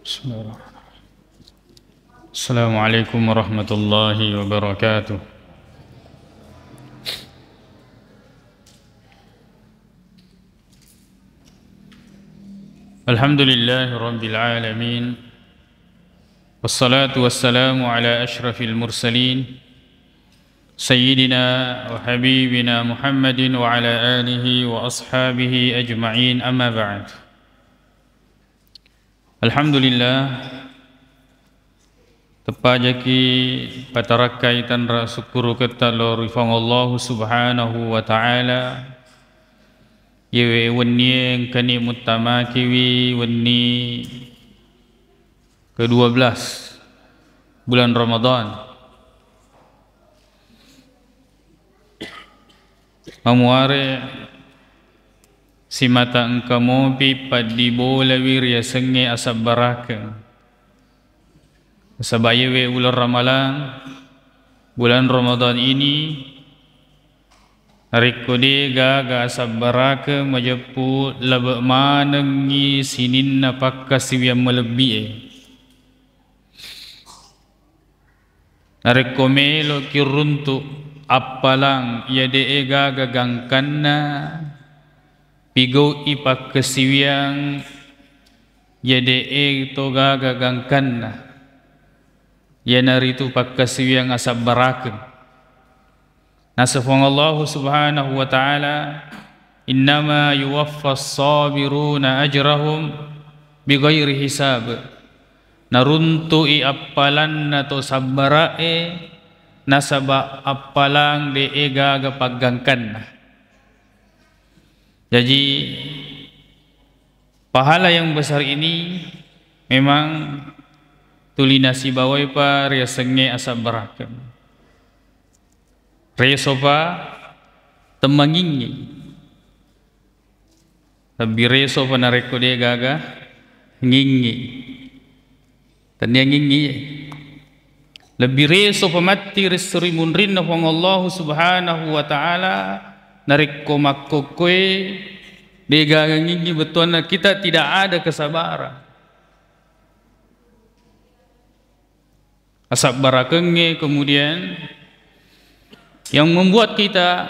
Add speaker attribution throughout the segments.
Speaker 1: Bismillahirrahmanirrahim. Assalamualaikum warahmatullahi wabarakatuh. Alhamdulillahi rabbil alamin. Wassalatu wassalamu ala ashrafil mursalin Sayyidina wa habibina Muhammadin wa ala alihi wa ashabihi ajma'in, amma ba'd. Alhamdulillah, tepajaki patarakai tanra syukuru ketalor ifang Allah subhanahu wa ta'ala yewe wenni kani mutama kiwi wenni ke-12 bulan Ramadan. Mamuare si mata engkau pipat di bola wirya senge asab baraka sabayewe ular ramalan bulan Ramadan ini rekode gaga asab baraka majepu laba manengi sininna pakkas yang melebihi narekomelo kiruntu apalang ia de gaga gangkanna pigo ipak kesiwiang yede toga gagangkan yanaritu pak kesiwiang asab baraka nasafung Allah subhanahu wa ta'ala innama yuwaffas sabiruna ajrahum bighairi hisab naruntu i appalan nato sabbarae nasaba appalang de gaga paggangkan. Jadi pahala yang besar ini memang tulinasi bawai pa ria senge asab baraka ria sopa temangingi tapi ria sopa nareko de gaga ngingi tanya ngingi lebih ria sopa mati resuri munrin nafang Allah subhanahu wa ta'ala nariko makokwe degang ini betul kita tidak ada kesabaran asab barakenge kemudian yang membuat kita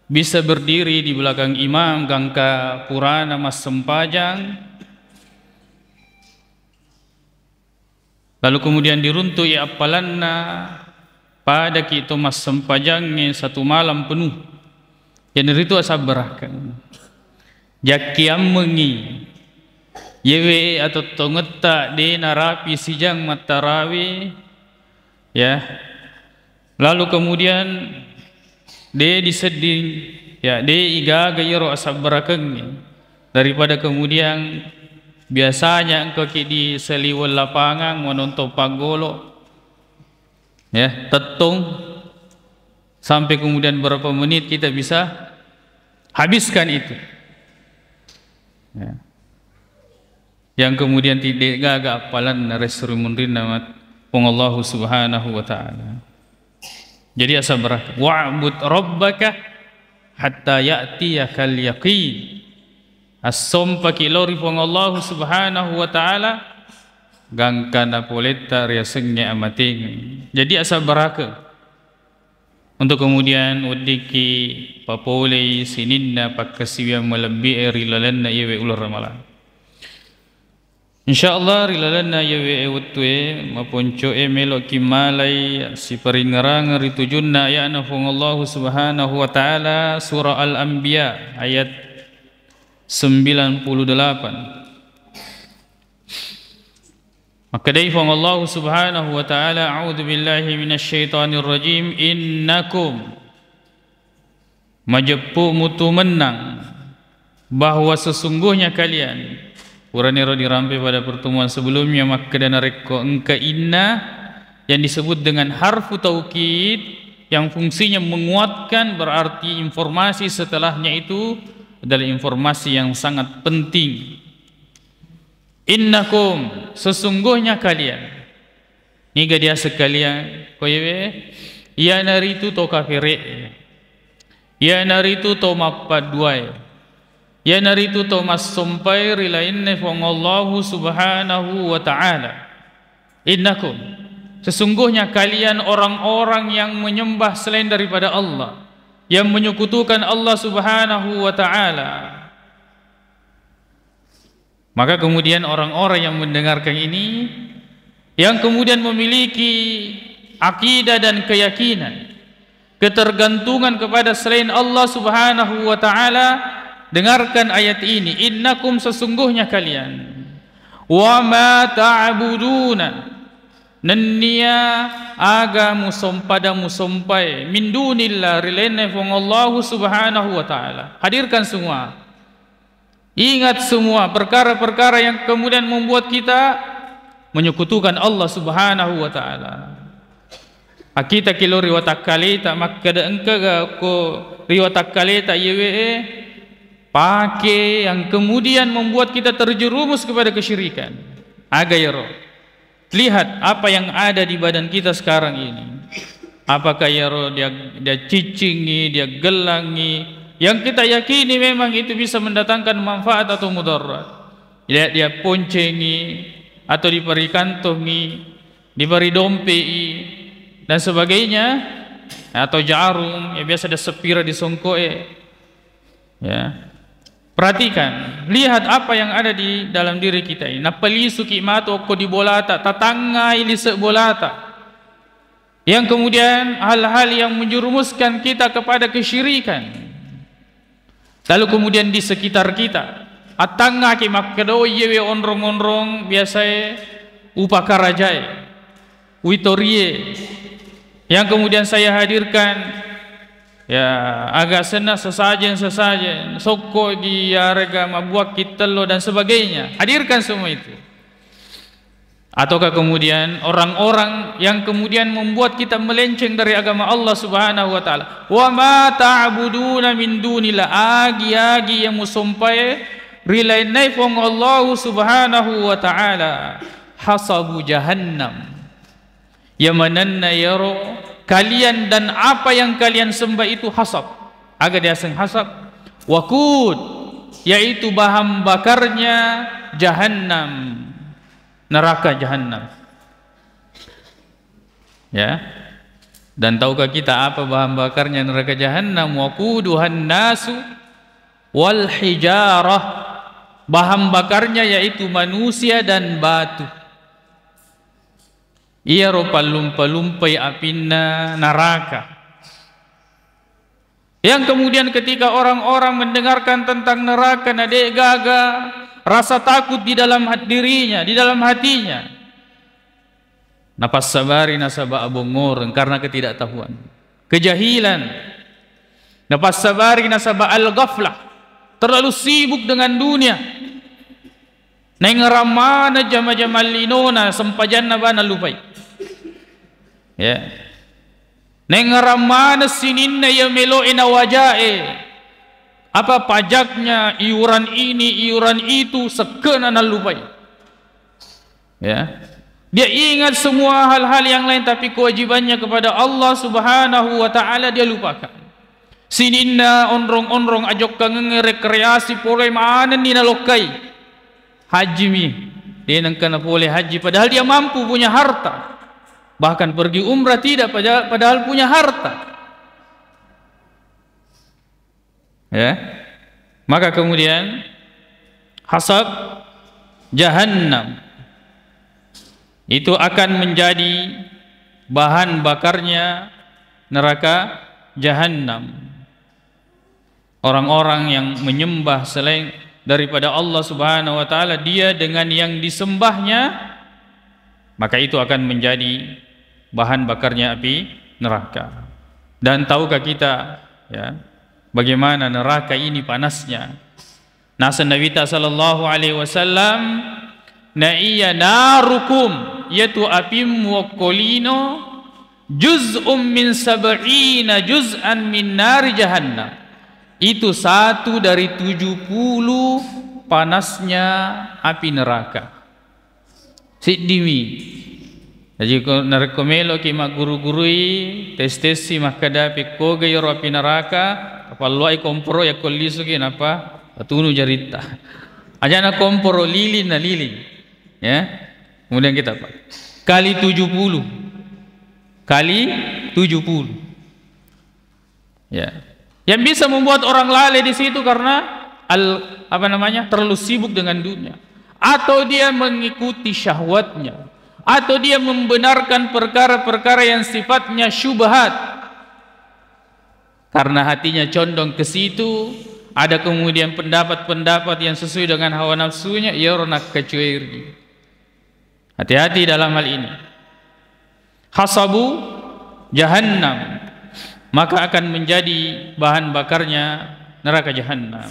Speaker 1: bisa berdiri di belakang imam gangka purana mas sempajang lalu kemudian diruntui apalanna pada kita mas sempajangnya satu malam penuh. Yang itu asab baraka jakiam mengi yewe atau tongeta de narapi sijang matarawi ya lalu kemudian de diseding ya de iga gayro asab baraka daripada kemudian biasanya engkau di seliwal lapangan menonton pagolo ya tetung sampai kemudian berapa menit kita bisa habiskan itu ya. Yang kemudian tidak gaga apalan resuri munrin namat Allah subhanahu wa ta'ala. Jadi asal baraka wa'bud rabbaka hatta ya'tiyakal yaqin as-som pakilori Allah subhanahu wa ta'ala gangkana poleta riasengnya amating. Jadi asal baraka untuk kemudian udiki papolei sininna pakkasiwiang melebihi rilalanna yewe ular ramalan. Insyaallah rilalanna yewe wetwe maponco melo kimalai si peringarang ritujunna ya nafung Allah subhanahu wa ta'ala surah Al-Anbiya ayat 98. Maka daifang Allah subhanahu wa ta'ala a'udhu billahi minasyaitanir rajim innakum majepu mutu menang bahwa sesungguhnya kalian Quraniro dirampai pada pertemuan sebelumnya maka dan reko engka inna yang disebut dengan harfu taukid yang fungsinya menguatkan berarti informasi setelahnya itu adalah informasi yang sangat penting. Innakum sesungguhnya kalian niga dia sekalian koyewe ya naritu to kafire ya naritu to mapaduai ya naritu Thomas sompai rilainne fong Allah subhanahu wa ta'ala innakum sesungguhnya kalian orang-orang yang menyembah selain daripada Allah, yang menyekutukan Allah subhanahu wa ta'ala. Maka kemudian orang-orang yang mendengarkan ini, yang kemudian memiliki akidah dan keyakinan ketergantungan kepada selain Allah subhanahu wa ta'ala, dengarkan ayat ini, innakum sesungguhnya kalian, wa ma ta'buduna nenia aga musompada musompai min dunillah rilene fong Allah subhanahu wa ta'ala. Hadirkan semua, ingat semua perkara-perkara yang kemudian membuat kita menyekutukan Allah subhanahu wa ta'ala. Kita kilo riwatak kalita makada engka ko riwatak kalita yewe pakai yang kemudian membuat kita terjerumus kepada kesyirikan. Aga yaro, lihat apa yang ada di badan kita sekarang ini. Apakah yaro dia cicingi, dia gelangi, yang kita yakini memang itu bisa mendatangkan manfaat atau mudarat. Dia poncengi atau diberi kantongi, diberi dompei dan sebagainya, atau jarum ya biasa ada sepira di songkoe. Ya. Perhatikan, lihat apa yang ada di dalam diri kita ini. Napali suki mato ko di bolata, tatanga ilise bolata. Yang kemudian hal-hal yang menjerumuskan kita kepada kesyirikan. Lalu kemudian di sekitar kita, atanga ki makdo yewe onrong-onrong biasa upakarajai, witorie. Yang kemudian saya hadirkan ya agak senang sesajen soko di harga mabuak kitelo dan sebagainya. Hadirkan semua itu. Ataukah kemudian orang-orang yang kemudian membuat kita melenceng dari agama Allah subhanahu wa ta'ala. Wa ma ta'buduna min dunillah, agi-agi yang musumpai rilainai fong Allah subhanahu wa ta'ala hasabu jahannam, yang mananna yaro kalian dan apa yang kalian sembah itu hasab. Agak diaseng hasab wakud, yaitu bahan bakarnya jahannam, neraka jahannam. Ya. Dan tahukah kita apa bahan bakarnya neraka jahannam? Waquduhan nasu wal hijarah. Bahan bakarnya yaitu manusia dan batu. Ia rupa lumpa-lumpai apinna neraka. Yang kemudian ketika orang-orang mendengarkan tentang neraka, nadek gaga, rasa takut di dalam dirinya, di dalam hatinya. Napas sabari nasaba abungor, karena ketidaktahuan, kejahilan. Napas sabari nasaba al-ghaflah, terlalu sibuk dengan dunia. Nengaramana jama-jama linona sempajanna bana lupai. Ya. Nengaramana sininna ya meloina wajae. Apa pajaknya, iuran ini, iuran itu, sekena nalupai. Ya. Dia ingat semua hal-hal yang lain, tapi kewajibannya kepada Allah subhanahu wa ta'ala dia lupakan. Sininna onrong-onrong ajok kang rekreasi pole mana ni nalokai. Haji mi, dia nang kena boleh haji padahal dia mampu punya harta. Bahkan pergi umrah tidak padahal punya harta. Ya. Maka kemudian hasab jahannam itu akan menjadi bahan bakarnya neraka jahannam. Orang-orang yang menyembah selain daripada Allah subhanahu wa ta'ala, dia dengan yang disembahnya, maka itu akan menjadi bahan bakarnya api neraka. Dan tahukah kita ya, bagaimana neraka ini panasnya? Nasa Nabi sallallahu alaihi wasallam, na iya narukum, yaitu api muqallino juz'um min sab'ina juz'an min nari jahannam. Itu 1 dari 70 panasnya api neraka. Sidimi. Jadi narekomelo ki mak guru-gurui tes-tesi makada pe koge yoro api neraka, apaloi kompro ya kollisu ki napa Atunu jarita. Ajana kompor lilin na lilin. Ya. Kemudian kita kali 70. Kali 70. Ya. Yang bisa membuat orang lalai di situ karena terlalu sibuk dengan dunia, atau dia mengikuti syahwatnya, atau dia membenarkan perkara-perkara yang sifatnya syubhat karena hatinya condong ke situ. Ada kemudian pendapat-pendapat yang sesuai dengan hawa nafsunya, ia ronak kecuali. Hati-hati dalam hal ini. Hasabu jahannam, maka akan menjadi bahan bakarnya neraka jahannam.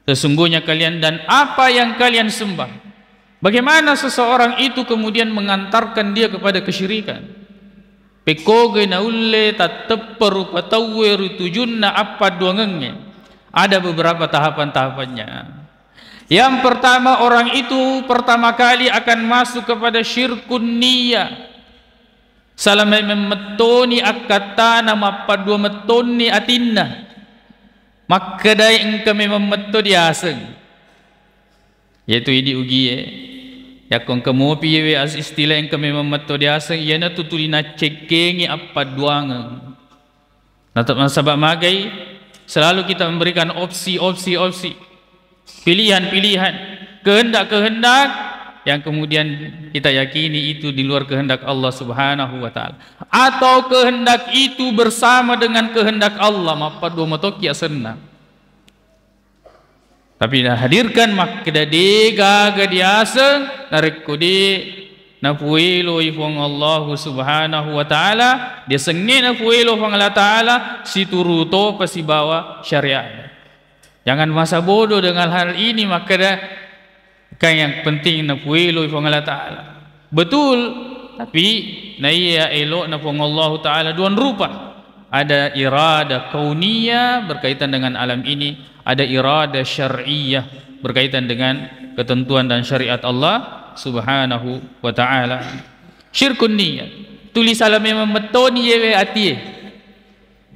Speaker 1: Sesungguhnya kalian dan apa yang kalian sembah. Bagaimana seseorang itu kemudian mengantarkan dia kepada kesyirikan? Pekoge naulle tatapparu patawweru tujunna apa duangenge. Ada beberapa tahapan-tahapannya. Yang pertama, orang itu pertama kali akan masuk kepada syirkun niyah. Salamai memetoni akatana mapadua metoni atinna. Makadai engkau memang metodi aseng. Yaitu ini ugie. Ya kong kemopi yewe as istilah engkau memang metodi aseng. Iana tutulina cekengi apa duangan. Natap nasabak magai. Selalu kita memberikan opsi, pilihan-pilihan, kehendak-kehendak yang kemudian kita yakini itu di luar kehendak Allah Subhanahu wa taala, atau kehendak itu bersama dengan kehendak Allah, mapa dua motoki asenna. Tapi dah hadirkan makda dega gadiasa narik kode na puelo ifong Allah Subhanahu wa taala, dia sengit na puelo ifong Allah taala si turuto pasi bawa syariat. Jangan masa bodoh dengan hal ini, maka dah kan yang penting na puelo ifong Allah taala. Betul, tapi na iya elok na ifong Allah taala duan rupa. Ada irada kauniyah berkaitan dengan alam ini, ada irada syar'iyah berkaitan dengan ketentuan dan syariat Allah Subhanahu wa ta'ala. Syirkun niyat tulis salam memang metoni yewe ati.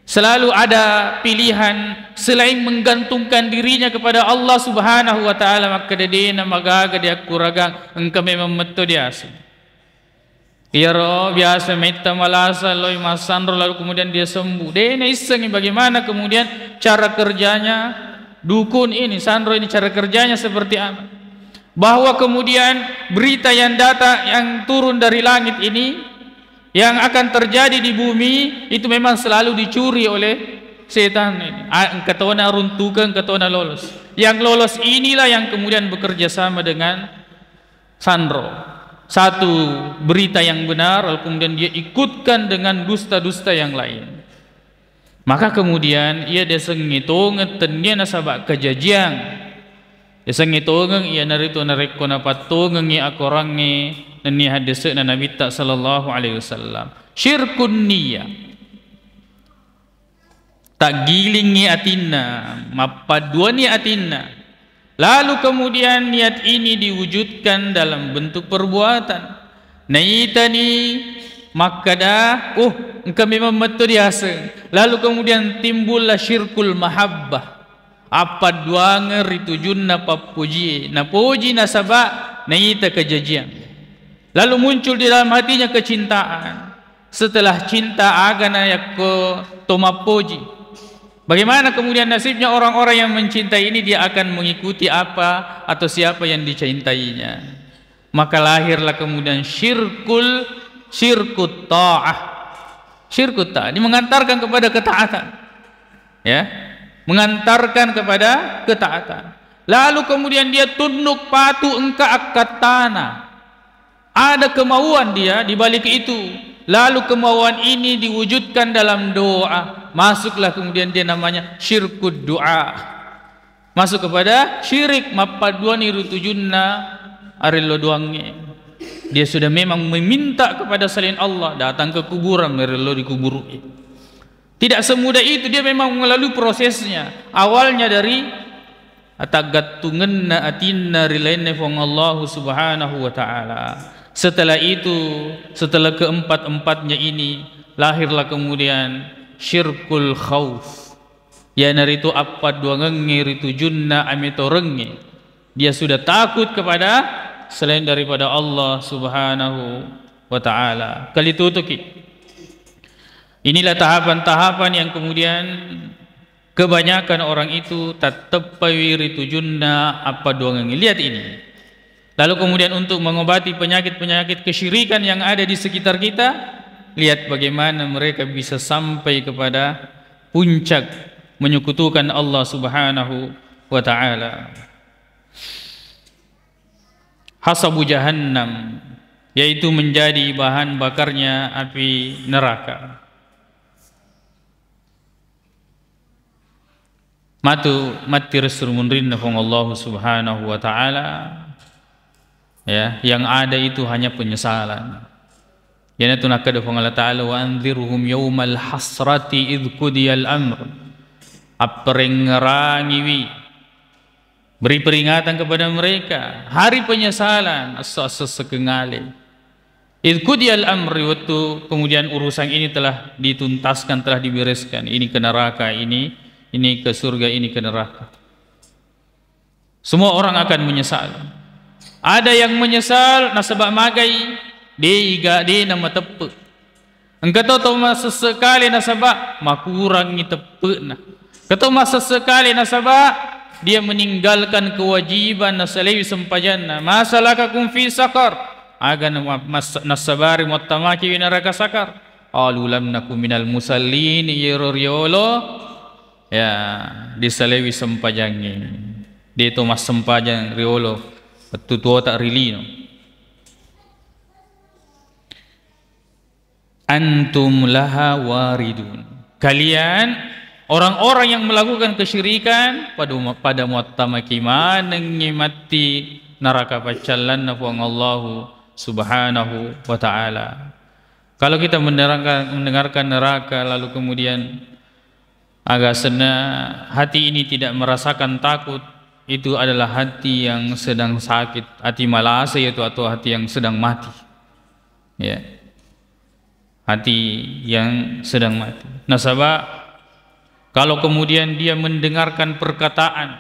Speaker 1: Selalu ada pilihan selain menggantungkan dirinya kepada Allah Subhanahu wa ta'ala, maka dia magaga dia kuragang engkau memang metodi asu. Iro biasa meta malasa loy masandro lalu kemudian dia sembuh. Dia iseng bagaimana kemudian cara kerjanya dukun ini, sandro ini cara kerjanya seperti apa? Bahwa kemudian berita yang yang turun dari langit ini, yang akan terjadi di bumi itu memang selalu dicuri oleh setan ini. Ketona runtukan, ketona lolos. Yang lolos inilah yang kemudian bekerja sama dengan sandro. Satu berita yang benar, lalu kemudian dia ikutkan dengan dusta-dusta yang lain. Maka kemudian ia desengitongan tenia nasabak kejajian. Isang itongeng ia narito nareko na patongeng ia akorangi nani hadise na Nabi sallallahu alaihi wasallam. Syirkun niyah. Tagilingi atinna, mapaduani atinna. Lalu kemudian niat ini diwujudkan dalam bentuk perbuatan. Naitani makada engkau memang metodi aseng. Lalu kemudian timbullah syirkul mahabbah. Apa duanga ritujun na papuji na puji na sabak na ita kejajian. Lalu muncul di dalam hatinya kecintaan. Setelah cinta agana yakko tomapuji. Bagaimana kemudian nasibnya orang-orang yang mencintai ini? Dia akan mengikuti apa atau siapa yang dicintainya. Maka lahirlah kemudian syirkut ta'ah. Syirkut ta'ah ini mengantarkan kepada ketaatan. Ya, mengantarkan kepada ketaatan. Lalu kemudian dia tunduk patuh engka akad tanah. Ada kemauan dia di balik itu. Lalu kemauan ini diwujudkan dalam doa. Masuklah kemudian dia namanya syirkud doa. Masuk kepada syirik mapaduani rutujunna arilo doangnya. Dia sudah memang meminta kepada selain Allah, datang ke kuburan merelo dikubur. Tidak semudah itu, dia memang melalui prosesnya. Awalnya dari atagattunganna atinna rilainna fong Allah Subhanahu wa taala. Setelah itu, setelah keempat-empatnya ini, lahirlah kemudian syirkul khauf. ya naritu apa dua ngenge ritu junna amito renge, dia sudah takut kepada selain daripada Allah Subhanahu wa ta'ala. Kali tutuki, inilah tahapan-tahapan yang kemudian kebanyakan orang itu tatappawi ritu junna apa dua ngenge. Lihat ini. Lalu kemudian untuk mengobati penyakit-penyakit kesyirikan yang ada di sekitar kita, lihat bagaimana mereka bisa sampai kepada puncak menyekutukan Allah Subhanahu wa ta'ala. Hasabu jahannam, yaitu menjadi bahan bakarnya api neraka. Mati rasul munrinna fong Allah Subhanahu wa ta'ala, ya, yang ada itu hanya penyesalan. Yana tunakada fong Allah ta'ala, wa anzirhum yawmal hasrati idh qudiyal amr, aprengerangiwi, beri peringatan kepada mereka hari penyesalan, asa-asa sekengale. Idh qudiyal amr, waktu kemudian urusan ini telah dituntaskan, telah dibereskan, ini ke neraka, ini ke surga, ini ke neraka. Semua orang akan menyesal. Ada yang menyesal nasabak magai dia nama tepe. Engkau tahu masa sekali nasabak makurangi tepe na. Kata masa sekali nasabak dia meninggalkan kewajiban nasalewi sempajanna. Masalakakum fi sakar, agan nasabari mutamaki fi neraka sakar. Qalu lam nakum minal musallin yoro, ya disalewi sempajangi. Dia itu mas sempajang riolo betul tak rilino. Antum laha waridun, kalian orang-orang yang melakukan kesyirikan pada muattamaki menengimati neraka pacalan nafung Allah Subhanahu wa ta'ala. Kalau kita mendengarkan neraka lalu kemudian agak senang, hati ini tidak merasakan takut, itu adalah hati yang sedang sakit, hati malasa yaitu, atau hati yang sedang mati, ya, hati yang sedang mati. Nasabah, kalau kemudian dia mendengarkan perkataan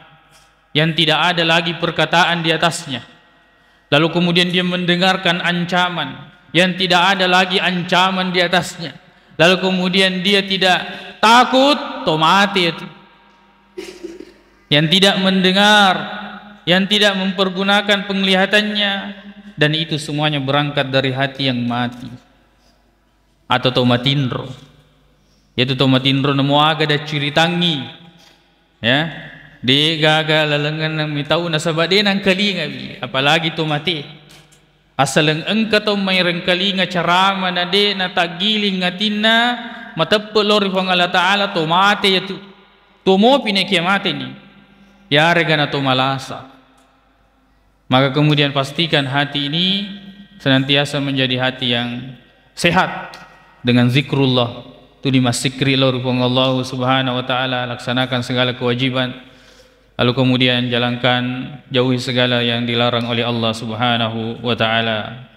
Speaker 1: yang tidak ada lagi perkataan di atasnya, lalu kemudian dia mendengarkan ancaman yang tidak ada lagi ancaman di atasnya, lalu kemudian dia tidak takut, mati itu. Yang tidak mendengar, yang tidak mempergunakan penglihatannya, dan itu semuanya berangkat dari hati yang mati atau tomatindro. Yaitu tomatindro namo aga da ciritangi, ya, di gaga lalengan nang mitau nasabak din ang kalinga, apalagi tomati asalang engka to may rengkalinga carama na de na tagiling ngatinna matapelor ifang Allah Ta'ala tomate yaitu tomo pinekiamate ni yare gana to malasa. Maka kemudian pastikan hati ini senantiasa menjadi hati yang sehat dengan zikrullah, tu dimasikri Allah Subhanahu wa ta'ala, laksanakan segala kewajiban, lalu kemudian jalankan, jauhi segala yang dilarang oleh Allah Subhanahu wa ta'ala.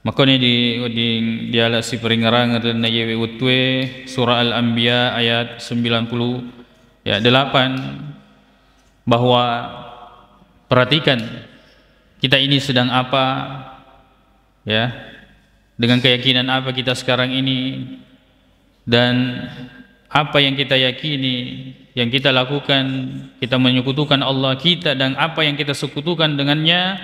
Speaker 1: Makanya di ala si peringarangan na yewe utwe surah Al-Anbiya ayat 90 ya 8, bahwa perhatikan kita ini sedang apa, ya, dengan keyakinan apa kita sekarang ini, dan apa yang kita yakini, yang kita lakukan, kita menyekutukan Allah kita, dan apa yang kita sekutukan dengannya,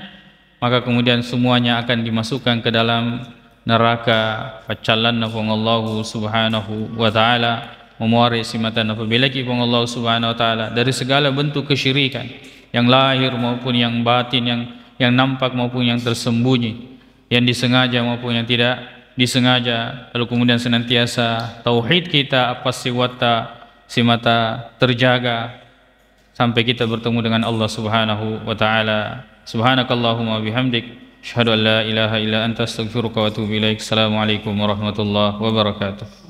Speaker 1: maka kemudian semuanya akan dimasukkan ke dalam neraka. Facalan nafung Allah Subhanahu wa ta'ala memuari simatan apabila kipung Allah Subhanahu wa ta'ala dari segala bentuk kesyirikan yang lahir maupun yang batin, yang nampak maupun yang tersembunyi, yang disengaja maupun yang tidak disengaja. Lalu kemudian senantiasa tauhid kita apa simata terjaga sampai kita bertemu dengan Allah Subhanahu wa ta'ala. Subhanakallahumma bihamdik, asyhadu an la ilaha illa anta, astaghfiruka wa atubu ilaik. Assalamualaikum warahmatullahi wabarakatuh.